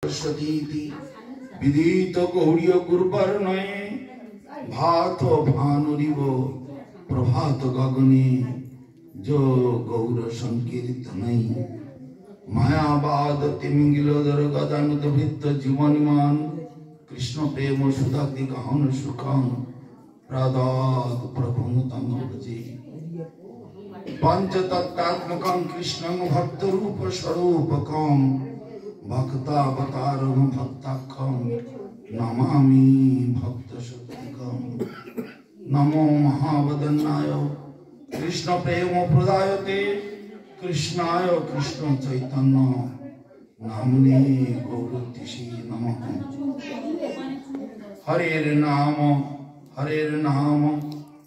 সতীতি বিদিত গৌরীয় গুরুবর্ণয়ে ভাত ভানুরিব প্রভাত গগনে जो गौर संकीर्तनई मायाबाद तिमिंगिलोदर गदानुदभित जीवनिमान कृष्ण प्रेम सुधाक्ति गहन सुखम प्रदात प्रभुतम भजे पंचतत्त्वात्मकं कृष्णं भक्त रूप स्वरूपकं भक्तावतारं भक्ताख्यं नमामि भक्त शक्तिकं नमो महावदन्नाय कृष्ण प्रेम प्रदायते कृष्णाय कृष्ण चैतन्य नामने गौरतिषि नमः हरेर नाम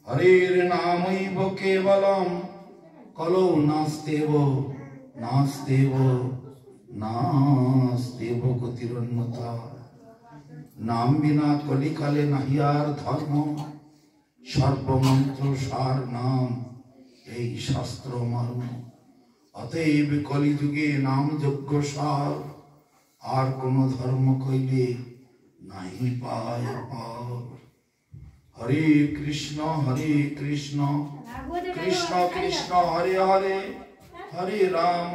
हरेर्नामैव केवलं कलौ नास्तेव गतिरन्यथा नाम बिना कलिकाले नाहियार धर्म सर्वमंत्र सार नाम এই শাস্ত্র মর্ম অতএব কলিযুগে নাম যজ্ঞ সার আর কোন ধর্ম কইলে নাই পায় পার হরে কৃষ্ণ কৃষ্ণ কৃষ্ণ হরে হরে হরে রাম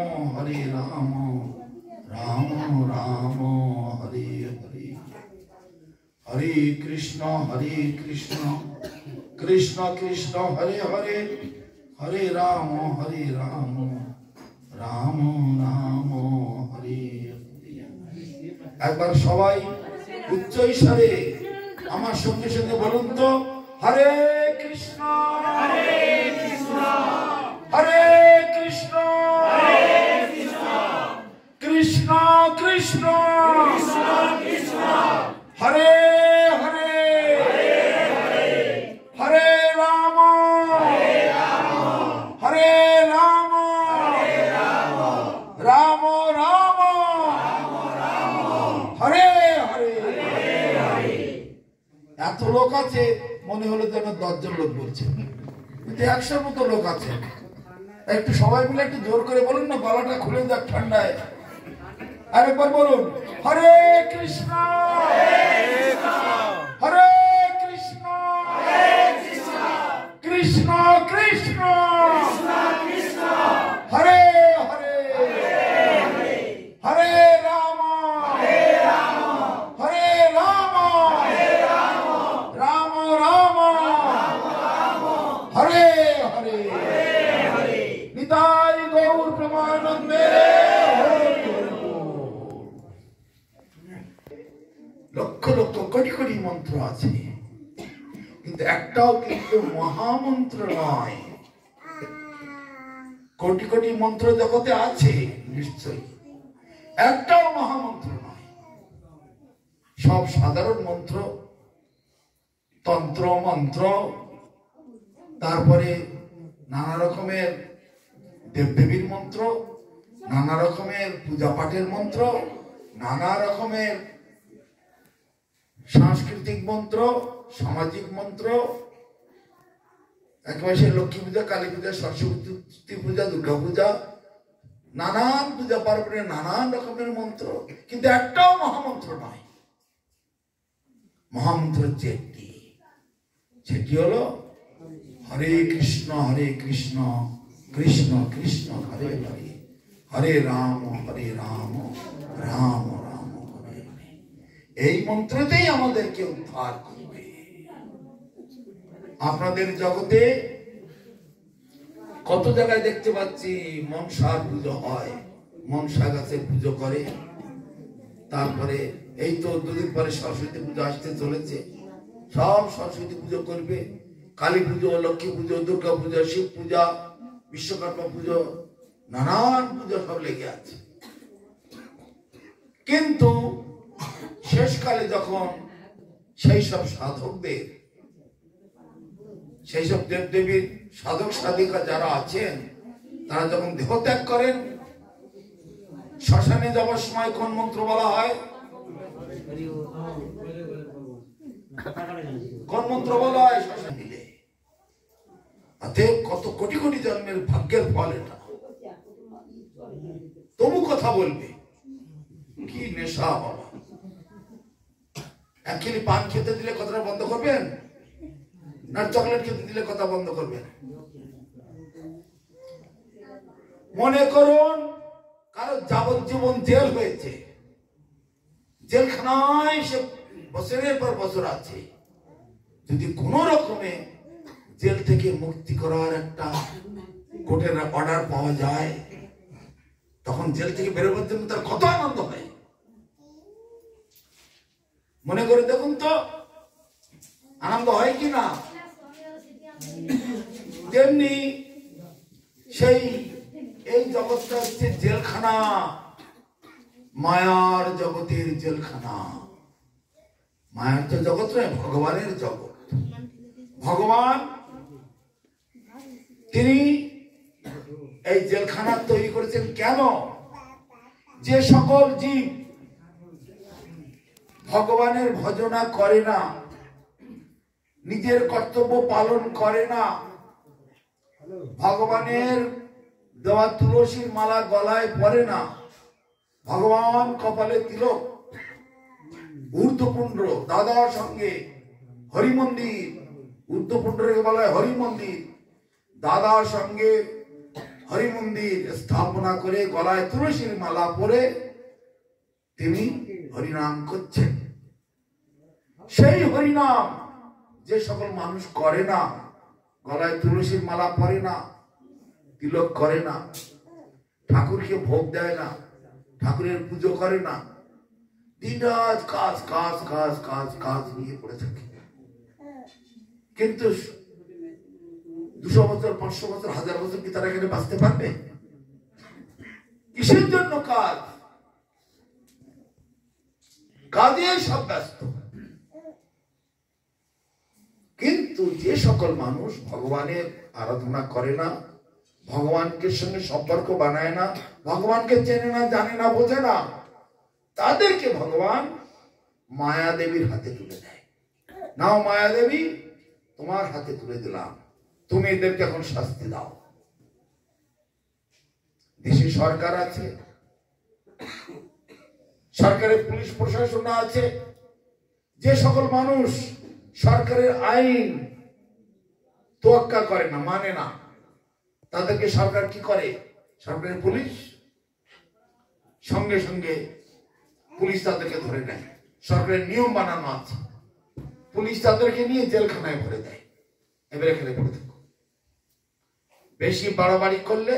রাম রাম হরে হরে হরে কৃষ্ণ কৃষ্ণ কৃষ্ণ হরে হরে हरे राम राम राम हरे एक बार सबाई उच्च स्वरे आमार संगे संगे बोलुन तो हरे कृष्ण कृष्ण कृष्ण हरे हरे राम राम राम हरे हरे এত লোক আছে মনে হলো যেন 10 জন লোক বলছে কিন্তু 100 মতো লোক আছে একটু সবাই মিলে একটু জোর করে বলুন না গলাটা খুলে যাক ঠান্ডায় আরেকবার বলুন হরে কৃষ্ণ হরে কৃষ্ণ কৃষ্ণ কৃষ্ণ हरे हरे हरे राम राम राम हरे हरे निताय गौर प्रेमानंदे লক্ষ লক্ষ কোটি কোটি মন্ত্র আছে কিন্তু একটাও কিন্তু মহামন্ত্র নয় কোটি কোটি মন্ত্র জগতে আছে নিশ্চয়ই একটাও মহামন্ত্র নয় সব সাধারণ মন্ত্র তন্ত্র মন্ত্র তারপরে নানা রকমের দেবদেবীর মন্ত্র নানা রকমের পূজা পাঠের মন্ত্র নানা রকমের সাংস্কৃতিক মন্ত্র সামাজিক মন্ত্র একেবারে লক্ষ্মী পূজা কালী পূজা সরস্বতী পূজা দুর্গা পূজা নানান পূজা পার্বণে নানান রকমের মন্ত্র কিন্তু একটাও মহামন্ত্র নয় মহামন্ত্র হচ্ছে একটি সেটি হলো হরে কৃষ্ণ কৃষ্ণ কৃষ্ণ হরে হরে হরে রাম রাম রাম হরে হরে এই মন্ত্রতেই আমাদেরকে উদ্ধার করবে আপনাদের জগতে কত জায়গায় দেখতে পাচ্ছি মনসার পুজো হয় মনসা গাছের পুজো করে তারপরে এই তো দুদিন পরে সরস্বতী পুজো আসতে চলেছে সব সরস্বতী পুজো করবে কালী পুজো লক্ষ্মী পুজো দুর্গা পুজো শিব পূজা বিশ্বকর্মা পুজো নানান পুজো সব লেগে আছে কিন্তু শেষকালে যখন সেই সব সাধকদের সেই সব দেবদেবীর সাধক সাধিকা যারা আছেন তারা যখন দেহত্যাগ করেন শ্মশানে যাওয়ার সময় কোন মন্ত্র বলা হয় কোন মন্ত্র বলা হয় শ্মশানে দিলে কত কোটি কোটি জন্মের ভাগ্যের ফল এটা তবু কথা বলবে কি নেশা বাবা! একচুয়ালি পান খেতে দিলে কথাটা বন্ধ করবেন, না চকলেট খেতে দিলে কথা বন্ধ করবেন? মনে করুন কারো যাবজ্জীবন জেল হয়েছে, জেলখানায় সে বছরের পর বছর আছে, যদি কোন রকমে জেল থেকে মুক্তি করার একটা কোর্টের অর্ডার পাওয়া যায়, তখন জেল থেকে বেরোবার জন্য তার কত আনন্দ হয় মনে করে দেখুন তো, আনন্দ হয় কি না? তেমনি সেই এই জগৎটা হচ্ছে জেলখানা, মায়ার জগতের জেলখানা। মায়ার তো জগৎ নয়, ভগবানের জগৎ। ভগবান তিনি এই জেলখানা তৈরি করেছেন কেন? যে সকল জীব ভগবানের ভজনা করে না, নিজের কর্তব্য পালন করে না, ভগবানের দেওয়া তুলসীর মালা গলায় পরে না, ভগবান কপালে তিলক, ঊর্ধ্বপুণ্ড দাদার সঙ্গে হরি মন্দির, ঊর্ধ্বপুণ্ডকে বলা হয় হরি মন্দির, দাদার সঙ্গে হরি মন্দির স্থাপনা করে গলায় তুলসীর মালা পরে তিনি হরিনাম করছেন। সেই হরিনাম যে সকল মানুষ করে না, গলায় তুলসীর মালা পরে না, তিলক করে না, ঠাকুরকে ভোগ দেয় না, ঠাকুরের পুজো করে না, দিনরাত কাজ কাজ কাজ কাজ কাজ নিয়ে পড়ে থাকে, কিন্তু 200 বছর 500 বছর 1000 বছর কি তারা এখানে বাঁচতে পারবে? কিসের জন্য কাজ? কাজে সব ব্যস্ত। কিন্তু যে সকল মানুষ ভগবানের আরাধনা করে না, ভগবানকে সঙ্গে সম্পর্ক বানায় না, ভগবানকে চেনে না, জানে না, বোঝে না, তাদেরকে ভগবান মায়া দেবীর হাতে তুলে দেয়। নাও মায়া দেবী, তোমার হাতে তুলে দিলাম, তুমি এদেরকে এখন শাস্তি দাও। দেশে সরকার আছে, সরকারের পুলিশ প্রশাসন আছে, যে সকল মানুষ সরকারের আইন তোয়াক্কা করে না, মানে না, তাদেরকে সরকার কি করে? সরকারের পুলিশ সঙ্গে সঙ্গে পুলিশ তাদেরকে ধরে নেয়। সরকারের নিয়ম বানানো আছে, পুলিশ তাদেরকে নিয়ে জেলখানায় ভরে দেয়, এবার এখানে পড়ে থাকো। বেশি বাড়াবাড়ি করলে,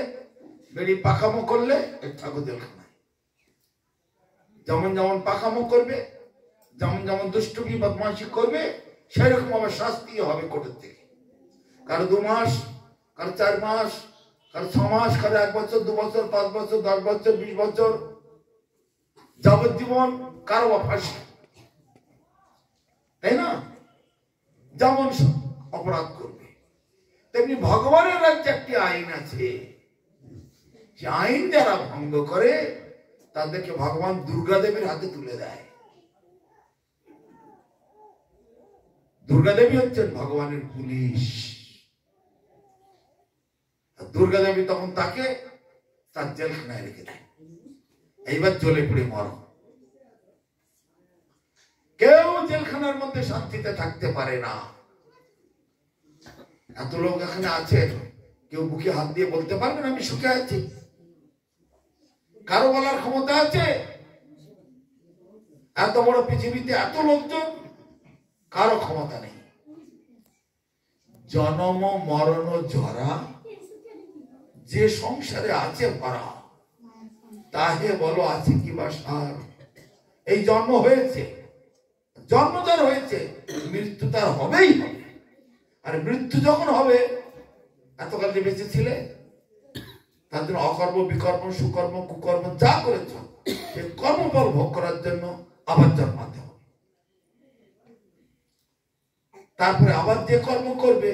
বেশি পাকামো করলে থাকো জেলখানায়। যেমন যেমন পাকামো করবে, যেমন যেমন দুষ্টুমি বদমাশি করবে, সেরকম আবার শাস্তি হবে কোর্টের থেকে। কারো 2 মাস, কারো 4 মাস, কারো 6 মাস, কারো 1 বছর, 2 বছর, 5 বছর, 10 বছর, 20 বছর, যাবজ্জীবন, কারো বা ফাঁসি, তাই না? যেমন অপরাধ করবে, তেমনি ভগবানের রাজ্যে একটি আইন আছে, যে আইন যারা ভঙ্গ করে তাদেরকে ভগবান দুর্গা দেবীর হাতে তুলে দেয়। দুর্গা দেবী হচ্ছেন ভগবানের পুলিশ। দুর্গা দেবী তখন তাকে তার জেলখানায় রেখে দেয়, এইবার জ্বলে পুড়ে মরো। কেউ জেলখানার মধ্যে শান্তিতে থাকতে পারে না। এত লোক এখানে আছে, কেউ বুকে হাত দিয়ে বলতে পারবেন আমি সুখে আছি? কারো বলার ক্ষমতা আছে? এত বড় পৃথিবীতে এত লোকজন, কারো ক্ষমতা নেই। জন্ম মরণ জরা যে সংসারে আছে ভরা, তাহে বলো আছে কি বা সার। এই জন্ম হয়েছে, জন্ম তার হয়েছে, মৃত্যু তার হবেই হবে। আর মৃত্যু যখন হবে, এতকাল যে বেঁচে ছিলে তার জন্য অকর্ম, বিকর্ম, সুকর্ম, কুকর্ম যা করেছ, সে কর্মফল ভোগ করার জন্য আবার জন্মাতে হবে। তারপরে আবার যে কর্ম করবে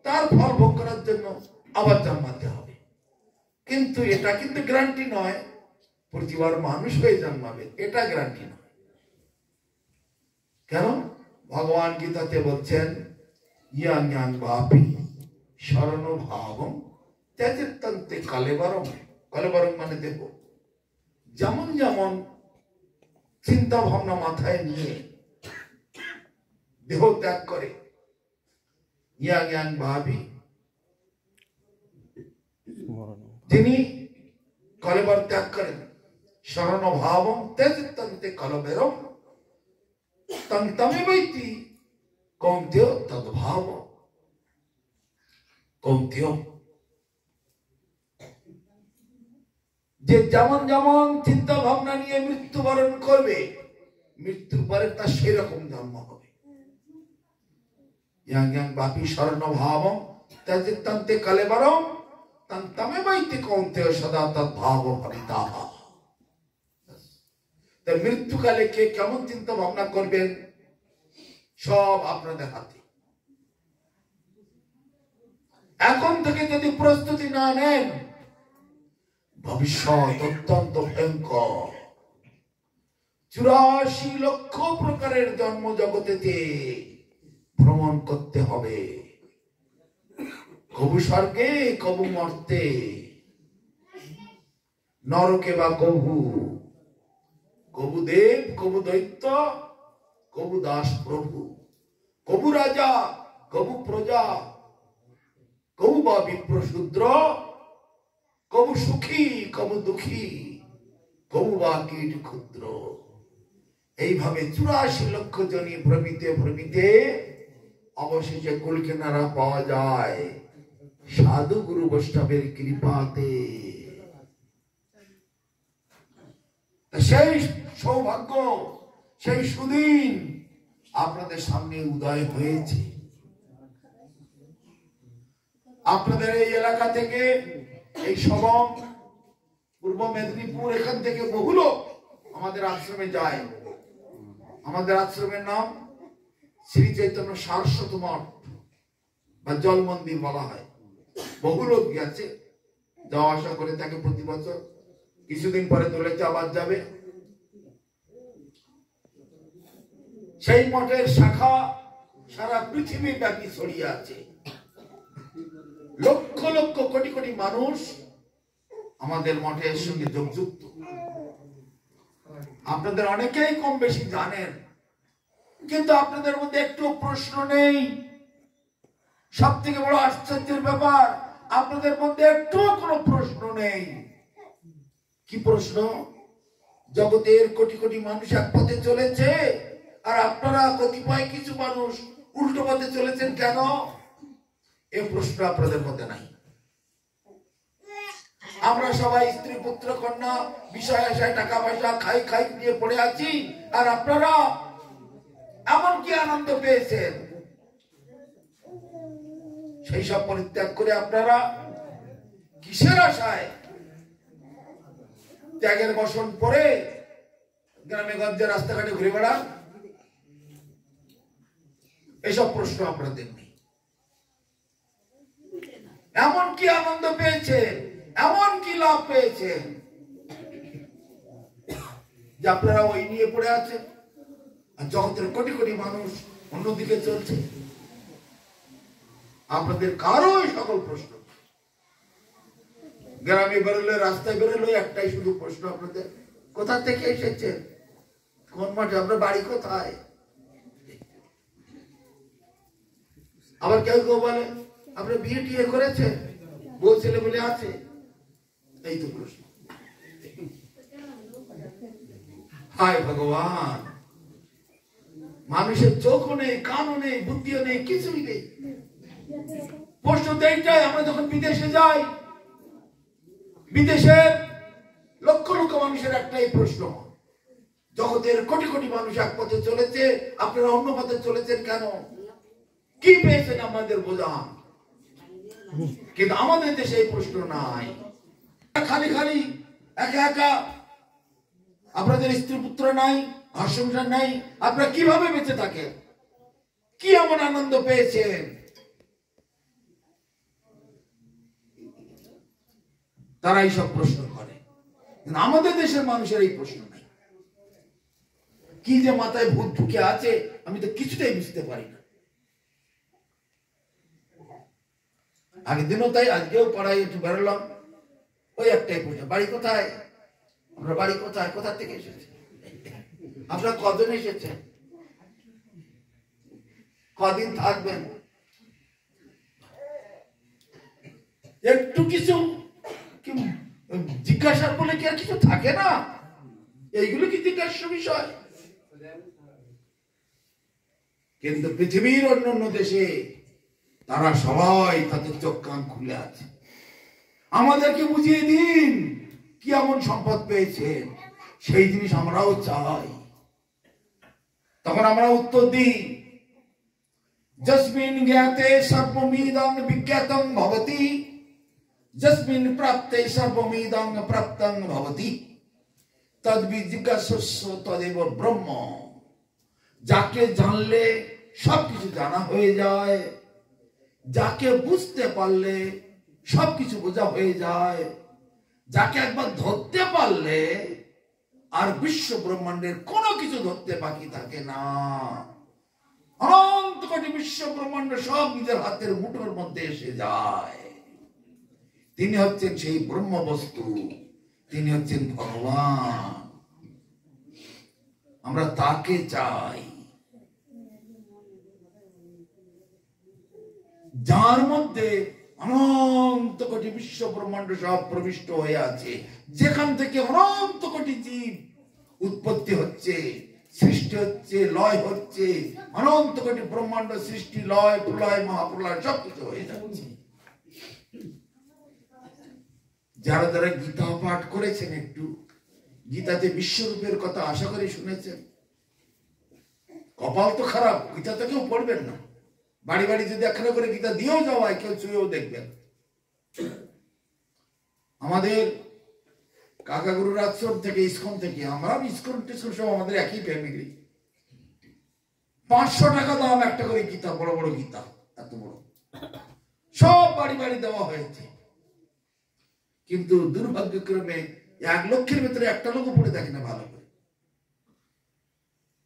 তার ফল ভোগ করার জন্য আবার জন্মাতে হবে। কিন্তু এটা কিন্তু গ্যারান্টি নয় প্রতিবার মানুষ হয়ে জন্মাবে, এটা গ্যারান্টি নয়। কেন? ভগবান গীতাতে বলছেন ইয়াং ইয়াং বাপি শরণ ভাবম ত্যাজেত্তন্তে কালেবরম। কালেবরম মানে দেব। যেমন যেমন চিন্তা ভাবনা মাথায় নিয়ে দেহ ত্যাগ করে ইয়াং ইয়াং ভাবি যিনি কলেবর ত্যাগ করেন শরণ ভাবম তেজিতন্তে কলবেরম তং তমেবৈতি কৌন্তেয় তদ্ভাব। কৌন্তেয় যে যেমন যেমন চিন্তা ভাবনা নিয়ে মৃত্যুবরণ করবে মৃত্যুর পরে তার সেরকম জন্ম হবে। ইয়াং ইয়াং বাপি শরণ ভাবম তেজিতন্তে কলেবরম তং তমেবৈতি কৌন্তেয় সদা তদ্ভাব ভবিতাঃ। মৃত্যুকালে কে কেমন চিন্তা ভাবনা করবেন সব আপনাদের হাতে। এখন থেকে যদি প্রস্তুতি না নেন ভবিষ্যৎ অত্যন্ত ভয়ঙ্কর। 84 লক্ষ প্রকারের জন্ম জগতেতে ভ্রমণ করতে হবে, কবু স্বর্গে কবু মর্তে, নরকে বা কবু, কবু দেব কবু দৈত্য কবু দাস প্রভু, কবু রাজা কবু প্রজা, কবু বা বিপ্র শূদ্র, কবু সুখী কবু দুঃখী, কবু বা কীট ক্ষুদ্র। এইভাবে 84 লক্ষ জনই ভ্রমিতে ভ্রমিতে অবশেষে কুল কিনারা পাওয়া যায় সাধু গুরু বৈষ্ণবের কৃপাতে। সেই সৌভাগ্য সেই সুদিন আপনাদের সামনে উদয় হয়েছে। আপনাদের এই এলাকা থেকে এই সবং পূর্ব মেদিনীপুর এখান থেকে বহু লোক আমাদের আশ্রমে যায়। আমাদের আশ্রমের নাম শ্রী চৈতন্য সারস্বত মঠ বা জল মন্দির বলা হয়। বহু লোক গেছে, যাওয়া আসা করে থাকে প্রতি বছর। কিছুদিন পরে দলেতে আবার যাবে। সেই মঠের শাখা সারা পৃথিবী ব্যাপী ছড়িয়ে আছে। লক্ষ লক্ষ কোটি কোটি মানুষ আমাদের মঠের সঙ্গে যোগযুক্ত। আপনাদের অনেকেই কম বেশি জানেন, কিন্তু আপনাদের মধ্যে একটু প্রশ্ন নেই। সব থেকে বড় আশ্চর্যের ব্যাপার, আপনাদের মধ্যে একটু কোনো প্রশ্ন নেই। কি প্রশ্ন? জগতের কোটি কোটি মানুষ এক পথে চলেছে, আর আপনারা কতিপয় কিছু মানুষ উল্টো পথে চলেছেন কেন? এই প্রশ্ন আপনাদের মধ্যে নাই। আমরা সবাই স্ত্রী পুত্র কন্যা বিষয় আশায় টাকা পয়সা খাই খাই নিয়ে পড়ে আছি, আর আপনারা এমন কি আনন্দ পেয়েছেন? সেই সব পরিত্যাগ করে আপনারা কিসের আশায় ত্যাগের বসন পরে গ্রামে গঞ্জে রাস্তাঘাটে ঘুরে বেড়ান? এসব প্রশ্ন আপনাদের নেই। এমন কি আনন্দ পেয়েছেন, এমন কি লাভ পেয়েছেন যে আপনারা ওই নিয়ে পড়ে আছেন, আর জগতের কোটি কোটি মানুষ অন্যদিকে চলছে? আপনাদের কারো সকল প্রশ্ন। গ্রামে বেরোলে, রাস্তায় বেরোলে একটাই শুধু প্রশ্ন আপনাদের, কোথা থেকে এসেছেন, কোন মাঠে, আপনার বাড়ি কোথায়? আবার কেউ কেউ বলে আপনার বিয়ে টিয়ে করেছে, বউ ছেলে বলে আছে। এই তো প্রশ্ন। হায় ভগবান, মানুষের চোখও নেই, কানও নেই, বুদ্ধিও নেই, কিছুই নেই। প্রশ্ন তো এইটাই। আমরা যখন বিদেশে যাই, বিদেশের লক্ষ লক্ষ মানুষের একটাই প্রশ্ন, জগতের কোটি কোটি মানুষ এক পথে চলেছে, আপনারা অন্য পথে চলেছেন কেন? কি পেয়েছেন আমাদের বোঝান? কিন্তু আমাদের দেশে এই প্রশ্ন নাই। খালি খালি একা একা। আপনাদের স্ত্রী পুত্র নাই, ঘর সংসার নাই, আপনারা কিভাবে বেঁচে থাকেন? কি এমন আনন্দ পেয়েছেন? তারা এইসব প্রশ্ন করে, কিন্তু আমাদের দেশের মানুষের এই প্রশ্ন নাই। কি যে মাথায় ভূত ঢুকে আছে আমি তো কিছুতেই বুঝতে পারি না। আগের দিনও তাই, আজকেও পাড়ায় একটু বেরোলাম, ওই একটাই প্রশ্ন, বাড়ি কোথায়? আমরা বাড়ি কোথায়, কোথা থেকে এসেছি? আপনারা কজন এসেছেন? কদিন থাকবেন? একটু কিছু জিজ্ঞাসার বলে কি আর কিছু থাকে না? এইগুলো কি জিজ্ঞাসা বিষয়? কিন্তু পৃথিবীর অন্যান্য দেশে তারা সবাই তাদের চোখ কান খুলে আছে। আমাদেরকে বুঝিয়ে দিন কি এমন সম্পদ পেয়েছেন, সেই জিনিস আমরাও চাই। তখন আমরা উত্তর দিই, যস্মিন জ্ঞাতে সর্বমিদং বিজ্ঞাতং ভবতি, যস্মিন প্রাপ্তে সর্বমিদং প্রাপ্তং ভবতি, তদ্বিজিজ্ঞাসস্য তদেব ব্রহ্ম। যাকে জানলে সবকিছু জানা হয়ে যায়, যাকে বুঝতে পারলে সবকিছু বোঝা হয়ে যায়, যাকে একবার ধরতে পারলে আর বিশ্ব ব্রহ্মাণ্ডের কোনো কিছু ধরতে বাকি থাকে না। অনন্ত কোটি বিশ্ব ব্রহ্মাণ্ড সব নিজের হাতের মুঠোর মধ্যে এসে যায়। তিনি হচ্ছেন সেই ব্রহ্ম বস্তু, তিনি হচ্ছেন ভগবান। আমরা তাকে চাই, যার মধ্যে অনন্ত কোটি বিশ্ব ব্রহ্মাণ্ড সব প্রবিষ্ট হয়ে আছে, যেখান থেকে অনন্ত কোটি জীব উৎপত্তি হচ্ছে, সৃষ্টি হচ্ছে, লয় হচ্ছে, অনন্ত কোটি ব্রহ্মাণ্ড সৃষ্টি, লয়, প্রলয়, মহাপ্রলয় সবকিছু হয়ে যাচ্ছে। যারা যারা গীতা পাঠ করেছেন, একটু গীতাতে বিশ্বরূপের কথা আশা করি শুনেছেন। কপাল তো খারাপ, গীতা তো কেউ পড়বেন না। বাড়ি বাড়ি যদি একখানা করে গীতা দিয়েও যাওয়া হয়, কেউ ছুঁয়েও দেখবেন। আমাদের কাকাগুরুর আশ্রম থেকে, ইসকন থেকে, আমরা ইসকন টিসকন সব আমাদের একই ফ্যামিলি। 500 টাকা দাম একটা করে গীতা, বড় বড় গীতা, এত বড়, সব বাড়ি বাড়ি দেওয়া হয়েছে। কিন্তু দুর্ভাগ্যক্রমে 1 লক্ষের ভেতরে একটা লোকও পড়ে দেখে না ভালো করে।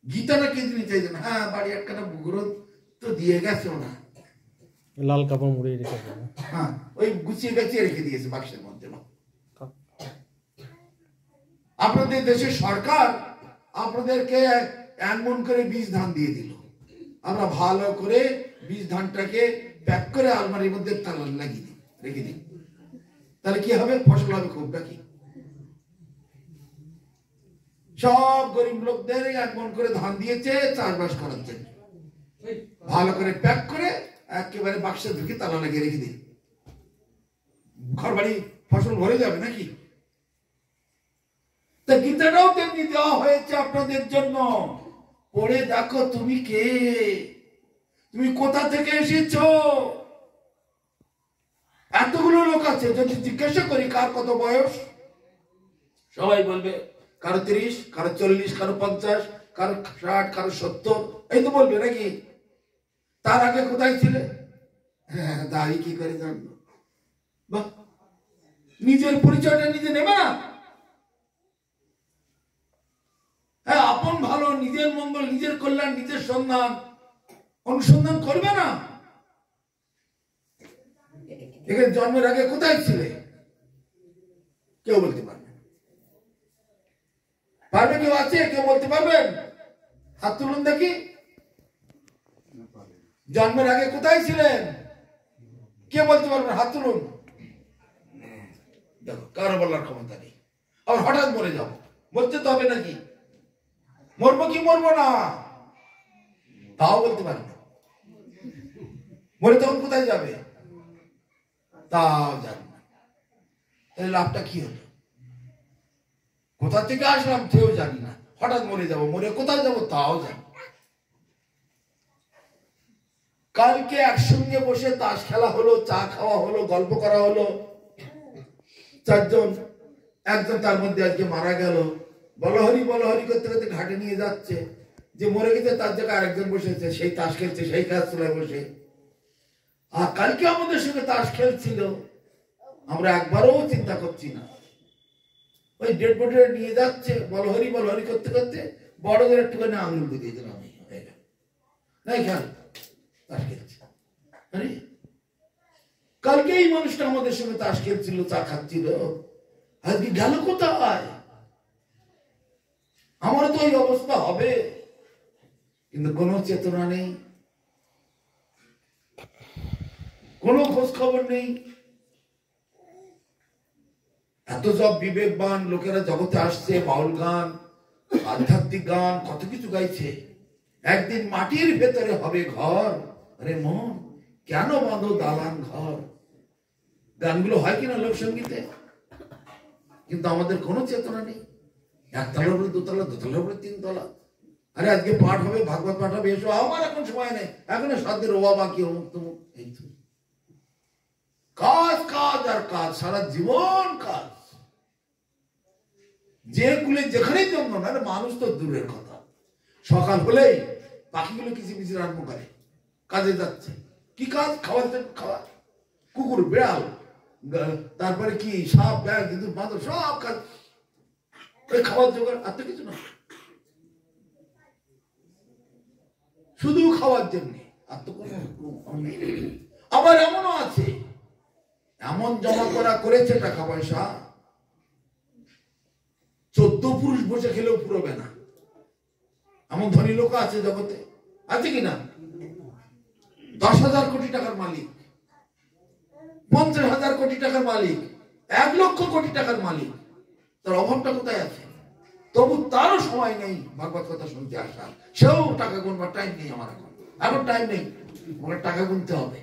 গীতাটা কে দিতে চাইছেন? হ্যাঁ, বাড়ি একখানা গ্রন্থ তো দিয়ে গেছে, না লাল কাপড় মুড়ে রেখে, হ্যাঁ ওই গুছিয়ে গাছিয়ে রেখে দিয়েছে বাক্সের মধ্যে। আপনাদের দেশের সরকার আপনাদেরকে 1 মণ করে বীজ ধান দিয়ে দিল। আমরা ভালো করে বীজ ধানটাকে প্যাক করে আলমারির মধ্যে তালা লাগিয়ে দিই, রেখে দিই। তাহলে কি হবে? ফসল হবে খুব নাকি? সব গরিব লোকদের 1 মণ করে ধান দিয়েছে চাষবাস করার জন্য। ভালো করে প্যাক করে একেবারে বাক্সে ঢুকে তালা লাগিয়ে রেখে দিই। ঘর বাড়ি ফসল ভরে যাবে নাকি? তা গীতাটাও তেমনি দেওয়া হয়েছে আপনাদের জন্য। পড়ে দেখো তুমি কে, তুমি কোথা থেকে এসেছো। এতগুলো লোক আছে, যদি জিজ্ঞাসা করি কার কত বয়স, সবাই বলবে কারো 30, কারো 40, কারো 50, কারো 60, কারো 70, এই তো বলবে নাকি? তার আগে কোথায় ছিলে? হ্যাঁ, দাঁড়িয়ে কি করে জানবো? বাহ, নিজের পরিচয়টা নিজে নেবে না? হ্যাঁ, আপন ভালো, নিজের মঙ্গল, নিজের কল্যাণ, নিজের সন্ধান অনুসন্ধান করবে না? এখানে জন্মের আগে কোথায় ছিলে? কেউ বলতে পারবে? পারবে? কেউ আছে? কেউ বলতে পারবেন? হাত তুলুন দেখি। জন্মের আগে কোথায় ছিলেন? কে বলতে পারবেন? হাত তুলুন। দেখো, কারো বলার ক্ষমতা নেই। আর হঠাৎ মরে যাবো বলতে তো হবে নাকি? মরবো কি মরবো না তাও বলতে পারবে না। মরে তখন কোথায় যাবে তাও জানি না। তাহলে লাভটা কি হলো? কোথা থেকে আসলাম কেউ জানি না, হঠাৎ মরে যাবো, মরে কোথায় যাবো তাও জানি। কালকে একসঙ্গে বসে তাস খেলা হলো, চা খাওয়া হলো, গল্প করা হলো। 4 জন, একজন তার মধ্যে আজকে মারা গেল। বলহরি বলহরি করতে করতে ঘাটে নিয়ে যাচ্ছে, যে মরে গেছে তার জায়গায় আরেকজন বসেছে, সেই তাস খেলছে সেই কাজ চলায় বসে। আর কালকে আমাদের সঙ্গে তাস খেলছিল, আমরা একবারও চিন্তা করছি না। ওই ডেড বডি নিয়ে যাচ্ছে, বলহরি বলহরি করতে করতে বড়দের একটুখানি আঙুল দিয়ে দিলাম, নাই খেয়াল তাস খেলছে। আরে কালকে এই মানুষটা আমাদের সঙ্গে তাস খেলছিল, চা খাচ্ছিল, আজকে গেল কোথায়? আমারও তো এই অবস্থা হবে, কিন্তু কোনো চেতনা নেই, কোনো খোঁজ খবর নেই। এত সব বিবেকবান লোকেরা জগতে আসছে, বাউল গান, আধ্যাত্মিক গান, কত কিছু গাইছে। একদিন মাটির ভেতরে হবে ঘর, আরে মন কেন বাঁধো দালান ঘর। গানগুলো হয় কিনা লোকসঙ্গীতে, কিন্তু আমাদের কোনো চেতনা নেই। একতলার উপরে দোতলা, দোতলার উপরে তিনতলা। আরে আজকে পাঠ হবে, ভাগবত পাঠ হবে, এসো। আমার এখন সময় নেই, এখন সাধ্যের ওবা বাকি, অমুক তমুক, এই তো কাজ কাজ আর কাজ, সারা জীবন কাজ। যে কুলে যেখানেই জন্ম না, মানুষ তো দূরের কথা। সকাল হলেই পাখিগুলো কিচিমিচির আরম্ভ করে, কাজে যাচ্ছে। কি কাজ? খাওয়ার জন্য খাওয়া, কুকুর বিড়াল, তারপরে কি সাপ ব্যাগ কিন্তু বাঁদর, সব কাজ খাওয়ার জোগাড়, আর তো কিছু না, শুধু খাওয়ার জন্য, আর তো কোনো। আবার এমনও আছে, এমন জমা করা করেছে টাকা পয়সা, 14 পুরুষ বসে খেলেও পুরোবে না, এমন ধনী লোক আছে জগতে, আছে কিনা? 10,000 কোটি টাকার মালিক, 50,000 কোটি টাকার মালিক, 1 লক্ষ কোটি টাকার মালিক, তার অভাবটা কোথায় আছে? তবু তারও সময় নেই ভাগবত কথা শুনতে আসা, সেও টাকা গুনবার টাইম নেই। আমার এখন টাইম নেই, আমার টাকা গুনতে হবে।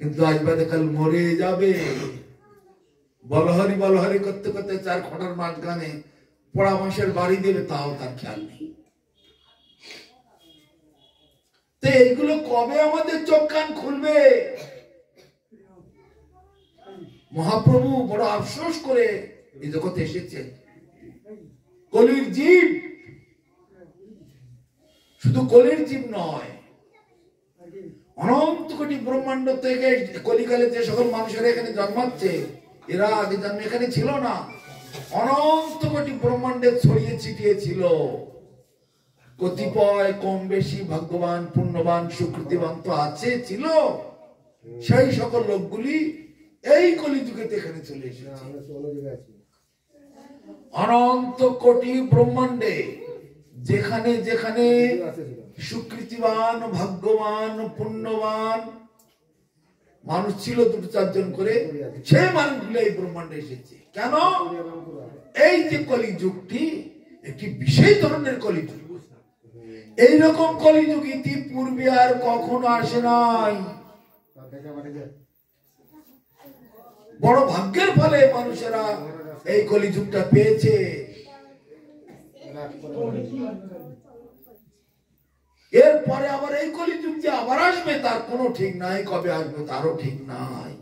কিন্তু আজ বাদে কাল মরে যাবে। বলহরি বলহরি করতে করতে 4 খটার মাঝখানে পড়া মাসের বাড়ি দেবে, তাও তার খেয়াল নেই। তো এইগুলো কবে আমাদের চোখ কান খুলবে? মহাপ্রভু বড় আফসোস করে এই জগতে এসেছে। কলির জীব, শুধু কলির জীব নয়, অনন্ত কোটি ব্রহ্মাণ্ড থেকে কলিকালে যে সকল মানুষেরা এখানে জন্মাচ্ছে, এরা আগে জন্ম এখানে ছিল না। অনন্ত কোটি ব্রহ্মাণ্ডে ছড়িয়ে ছিটিয়ে ছিল। কতিপয় কম বেশি ভাগ্যবান, পুণ্যবান, সুকৃতিবান তো আছে, ছিল। সেই সকল লোকগুলি এই কলিযুগে এখানে চলে এসেছে। অনন্ত কোটি ব্রহ্মাণ্ডে যেখানে যেখানে সুকৃতিবান, ভাগ্যবান, পুণ্যবান মানুষ ছিল, 2-4 জন করে, সেই মানুষগুলো এই ব্রহ্মাণ্ডে এসেছে। কেন? এই যে কলিযুগটি একটি বিশেষ ধরনের কলিযুগ। এইরকম কলিযুগ ইতিপূর্বে আর কখনো আসে নাই। বড় ভাগ্যের ফলে মানুষেরা এই কলিযুগটা পেয়েছে। এরপরে আবার এই কলিযুগ যে আবার আসবে, তার কোনো ঠিক নাই, কবে আসবে তারও ঠিক নাই।